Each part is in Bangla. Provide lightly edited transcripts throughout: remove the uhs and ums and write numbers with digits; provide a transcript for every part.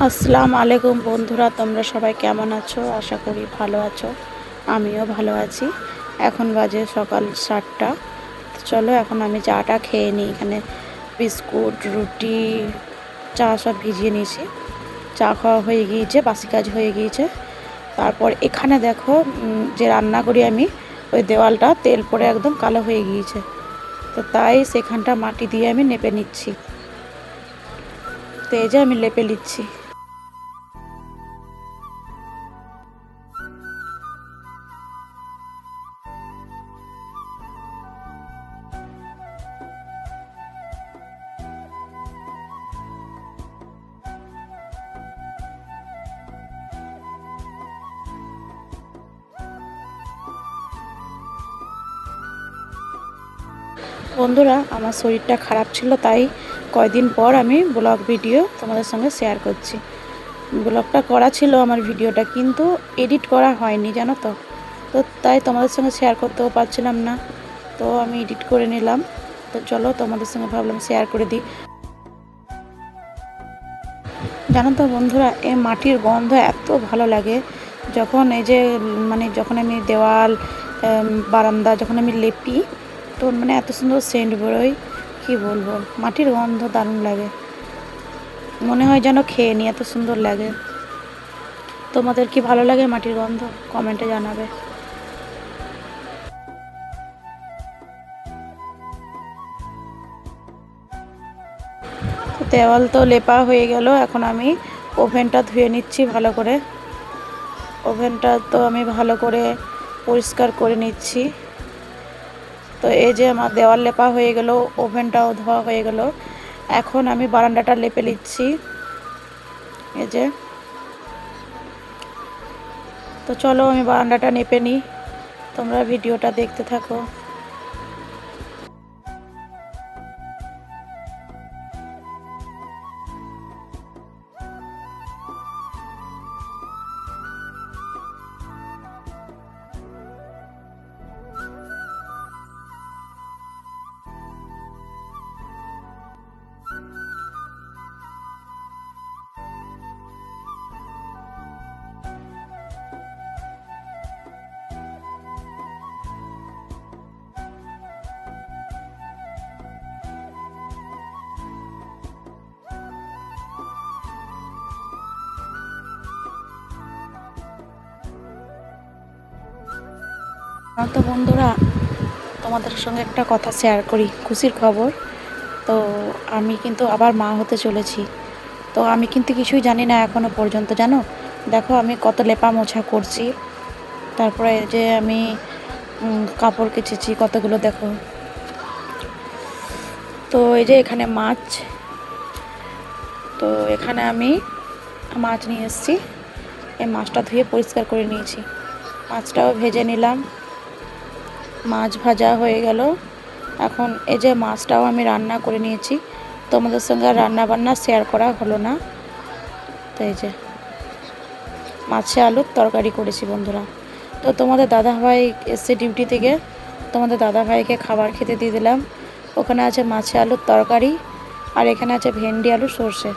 আসসালামু আলাইকুম বন্ধুরা, তোমরা সবাই কেমন আছো? আশা করি ভালো আছো। আমিও ভালো আছি। এখন বাজে সকাল 7টা। চলো এখন আমি চাটা খেয়ে নিই। এখানে বিস্কুট, রুটি, চা সব ভিজিয়ে নিয়েছি। চা খাওয়া হয়ে গিয়েছে, বাসি কাজ হয়ে গিয়েছে। তারপর এখানে দেখো যে রান্না করি আমি, ওই দেওয়ালটা তেল পড়ে একদম কালো হয়ে গিয়েছে। তো তাই সেখানটা মাটি দিয়ে আমি লেপে নিচ্ছি। তো এই যে আমি লেপে নিচ্ছি। বন্ধুরা, আমার শরীরটা খারাপ ছিল, তাই কয়দিন পর আমি ব্লগ ভিডিও তোমাদের সঙ্গে শেয়ার করছি। ব্লগটা করা ছিল আমার ভিডিওটা, কিন্তু এডিট করা হয়নি জানো তো। তো তাই তোমাদের সঙ্গে শেয়ার করতেও পারছিলাম না। তো আমি এডিট করে নিলাম। তো চলো তোমাদের সঙ্গে ভাবলাম শেয়ার করে দিই। জানো তো বন্ধুরা, এই মাটির গন্ধ এত ভালো লাগে। যখন এই যে যখন আমি দেওয়াল, বারান্দা যখন আমি লেপি, তো এত সুন্দর সেন্ট বেরোয়, কী বলবো। মাটির গন্ধ দারুণ লাগে, মনে হয় যেন খেয়ে নিই, এত সুন্দর লাগে। তোমাদের কি ভালো লাগে মাটির গন্ধ? কমেন্টে জানাবে। তো দেওয়াল তো লেপা হয়ে গেল, এখন আমি ওভেনটা ধুয়ে নিচ্ছি ভালো করে। ওভেনটা তো আমি ভালো করে পরিষ্কার করে নিচ্ছি। তো এই যে আমার দেওয়াল লেপা হয়ে গেল, ওভেনটাও ধোয়া হয়ে গেল। এখন আমি বারান্দাটা লেপে নিচ্ছি, এই যে। তো চলো আমি বারান্দাটা লেপে নিই, তোমরা ভিডিওটা দেখতে থাকো। তো বন্ধুরা, তোমাদের সঙ্গে একটা কথা শেয়ার করি, খুশির খবর। তো আমি কিন্তু আবার মা হতে চলেছি। তো আমি কিন্তু কিছুই জানি না এখনও পর্যন্ত, জানো। দেখো আমি কত লেপা মোছা করছি, তারপরে এই যে আমি কাপড় কেচেছি কতগুলো, দেখো। তো এই যে এখানে মাছ, তো এখানে আমি মাছ নিয়ে এসেছি। এই মাছটা ধুয়ে পরিষ্কার করে নিয়েছি, মাছটাও ভেজে নিলাম। মাছ ভাজা হয়ে গেল। এখন এই যে মাছটাও আমি রান্না করে নিয়েছি। তোমাদের সঙ্গে আর রান্না বান্না শেয়ার করা হলো না। তো এই যে মাছে আলুর তরকারি করেছি বন্ধুরা। তো তোমাদের দাদাভাই এসছে ডিউটি থেকে, তোমাদের দাদাভাইকে খাবার খেতে দিয়ে দিলাম। ওখানে আছে মাছে আলুর তরকারি, আর এখানে আছে ভেন্ডি আলু সর্ষে।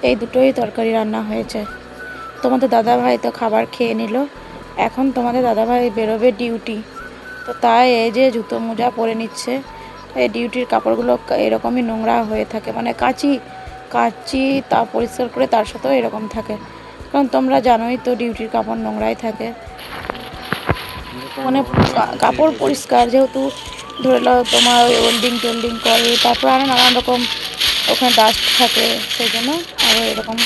এই দুটোই তরকারি রান্না হয়েছে। তোমাদের দাদাভাই তো খাবার খেয়ে নিল। এখন তোমাদের দাদাভাই বেরোবে ডিউটি। তো তাই এই যে জুতো মোজা পরে নিচ্ছে। এই ডিউটির কাপড়গুলো এরকমই নোংরা হয়ে থাকে, কাচি কাচি তা পরিষ্কার করে তার সাথেও এরকম থাকে। কারণ তোমরা জানোই তো ডিউটির কাপড় নোংরাই থাকে। মানে কাপড় পরিষ্কার যেহেতু, ধরে নাও তোমার ওয়েল্ডিং টোল্ডিং করে, তারপর আরও নানান রকম ওখানে ডাস্ট থাকে, সেই জন্য আরও এরকম।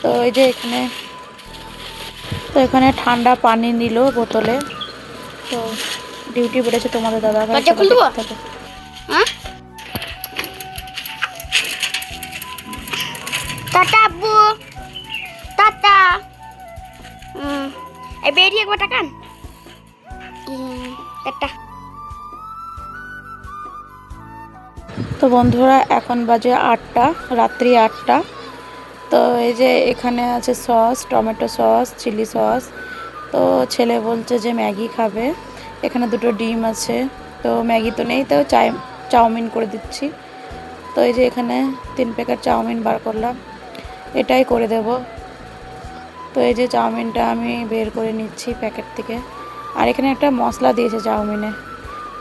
তো এই যে এখানে ঠান্ডা পানি নিল বোতলে। তো ডিউটি বেড়েছে তোমাদের দাদাভাই, চলো দেখতে থাকো। টাটা আব্বু, টাটা। এই বেরিয়ে একবার টাকান। টাটা। তো বন্ধুরা, এখন বাজে 8টা, রাত্রি 8টা। তো এই যে এখানে আছে sauce, tomato sauce, chilli sauce. তো ছেলে বলছে যে ম্যাগি খাবে। এখানে দুটো ডিম আছে। তো ম্যাগি তো নেই, তো চাউমিন করে দিচ্ছি। তো এই যে এখানে 3 প্যাকেট চাউমিন বার করলাম। এটাই করে দেব। তো এই যে চাউমিনটা আমি বের করে নিচ্ছি প্যাকেট থেকে। আর এখানে একটা মশলা দিয়েছে চাউমিনে,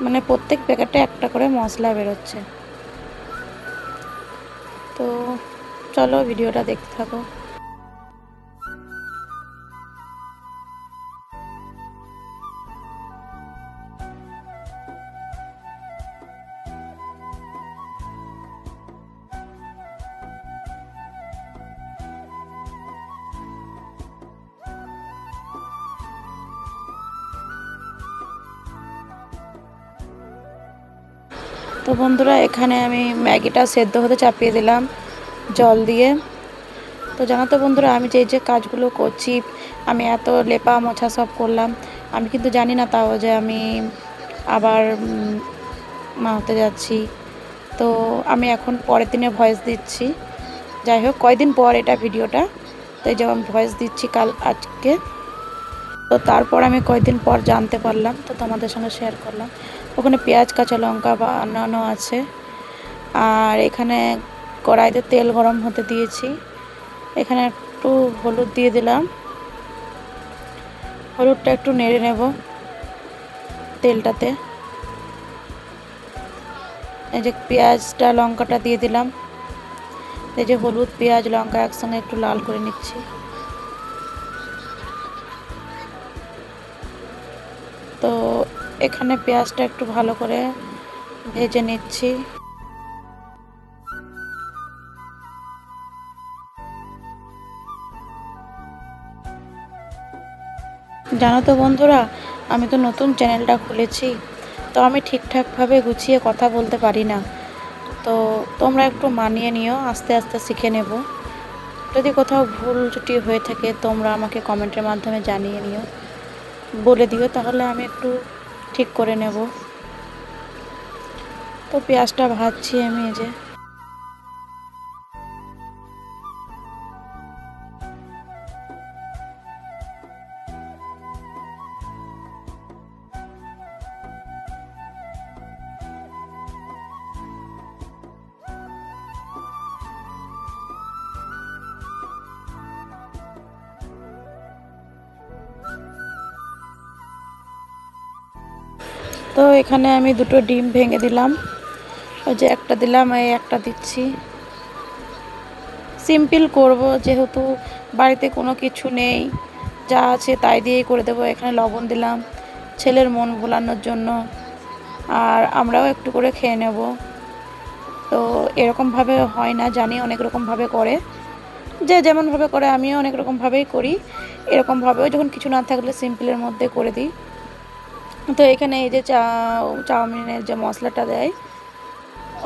মানে প্রত্যেক প্যাকেটে একটা করে মশলা বেরোচ্ছে। তো চলো ভিডিওটা দেখতে থাকো। তো বন্ধুরা, এখানে আমি ম্যাগিটা সেদ্ধ হতে চাপিয়ে দিলাম জল দিয়ে। তো জানো তো বন্ধুরা, আমি যে কাজগুলো করছি, আমি এত লেপা মোছা সব করলাম, আমি কিন্তু জানি না তাও যে আমি আবার মা হতে যাচ্ছি। তো আমি এখন পরের দিনে ভয়েস দিচ্ছি। যাই হোক, কয়দিন পর এটা ভিডিওটা, তো এই যে আমি ভয়েস দিচ্ছি আজকে। তো তারপর আমি কয়েকদিন পর জানতে পারলাম, তো তোমাদের সঙ্গে শেয়ার করলাম। ওখানে পেঁয়াজ কাঁচা লঙ্কা বানানো আছে। আর এখানে কড়াইতে তেল গরম হতে দিয়েছি। এখানে একটু হলুদ দিয়ে দিলাম, হলুদটা একটু নেড়ে নেব তেলটাতে। এই যে পেঁয়াজটা লঙ্কাটা দিয়ে দিলাম। এই যে হলুদ পেঁয়াজ লঙ্কা একসঙ্গে একটু লাল করে নিচ্ছি। তো এখানে পেঁয়াজটা একটু ভালো করে ভেজে নিচ্ছি। জানো তো বন্ধুরা, আমি তো নতুন চ্যানেলটা খুলেছি, তো আমি ঠিকঠাকভাবে গুছিয়ে কথা বলতে পারি না। তো তোমরা একটু মানিয়ে নিও, আস্তে আস্তে শিখে নেব। যদি কোথাও ভুল ত্রুটি হয়ে থাকে তোমরা আমাকে কমেন্টের মাধ্যমে জানিয়ে নিও, বলে দিও, তাহলে আমি একটু ঠিক করে নেব। তো পেঁয়াজটা ভাজছি আমি। এই যে তো এখানে আমি দুটো ডিম ভেঙে দিলাম। ওই যে একটা দিলাম, এই একটা দিচ্ছি। সিম্পল করব, যেহেতু বাড়িতে কোনো কিছু নেই, যা আছে তাই দিয়েই করে দেবো। এখানে লবণ দিলাম ছেলের মন ভোলানোর জন্য, আর আমরাও একটু করে খেয়ে নেব। তো এরকমভাবে হয় না, জানি অনেক রকমভাবে করে, যে যেমনভাবে করে আমিও অনেক রকমভাবেই করি। এরকমভাবেও যখন কিছু না থাকলে সিম্পলের মধ্যে করে দিই। তো এখানে এই যে চাউমিনের যে মশলাটা দেয়,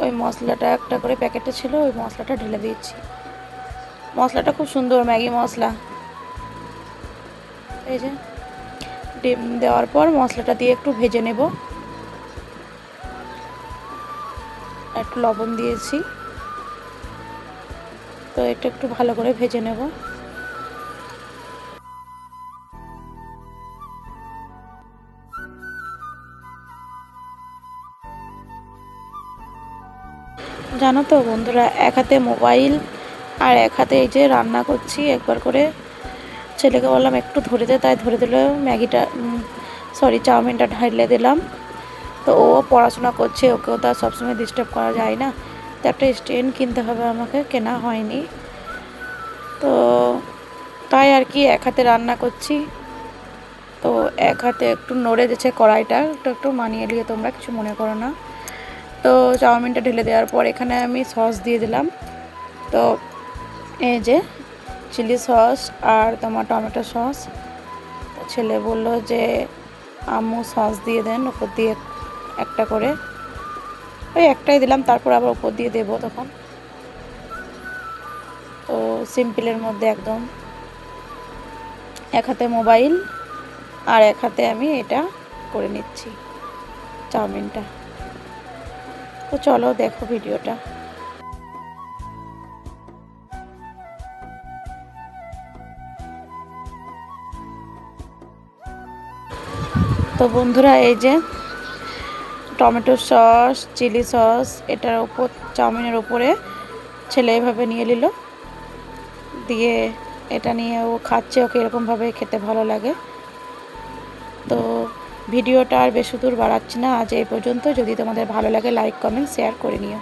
ওই মশলাটা একটা করে প্যাকেটে ছিল, ওই মশলাটা ঢেলে দিয়েছি। মশলাটা খুব সুন্দর, ম্যাগি মশলা। এই যে ডিম দেওয়ার পর মশলাটা দিয়ে একটু ভেজে নেব। একটু লবণ দিয়েছি, তো এটা একটু ভালো করে ভেজে নেব। জানো তো বন্ধুরা, এক হাতে মোবাইল আর এক হাতে এই যে রান্না করছি। একবার করে ছেলেকে বললাম একটু ধরে দে, তাই ধরে দিল। ম্যাগিটা চাউমিনটা ঢাইলে দিলাম। তো ও পড়াশোনা করছে, ওকেও তো আর সবসময় ডিস্টার্ব করা যায় না। তো একটা স্ট্যান্ড কিনতে হবে আমাকে, কেনা হয়নি। তো তাই আর কি এক হাতে রান্না করছি। তো এক হাতে একটু নড়ে গেছে কড়াইটা, একটু একটু মানিয়ে নিয়ে তোমরা কিছু মনে করো না। তো চাউমিনটা ঢেলে দেওয়ার পর এখানে আমি সস দিয়ে দিলাম। তো এই যে চিলি সস আর তোমার টমেটো সস। তো ছেলে বলল যে আম্মু সস দিয়ে দেন ওপর দিয়ে একটা করে। ওই একটাই দিলাম, তারপর আবার ওপর দিয়ে দেবো তখন। তো সিম্পলের মধ্যে একদম, এক হাতে মোবাইল আর এক হাতে আমি এটা করে নিচ্ছি চাউমিনটা। তো চলো দেখো ভিডিওটা। তো বন্ধুরা, এই যে টমেটো সস চিলি সস এটার ওপর, চাউমিনের ওপরে ছেলে এভাবে নিয়ে নিল। দিয়ে এটা নিয়ে ও খাচ্ছে, ওকে এরকমভাবে খেতে ভালো লাগে। তো ভিডিওটা আর বেশি দূর বাড়াচ্ছি না, আজ এই পর্যন্ত। যদি তোমাদের ভালো লাগে লাইক কমেন্ট শেয়ার করে নিও।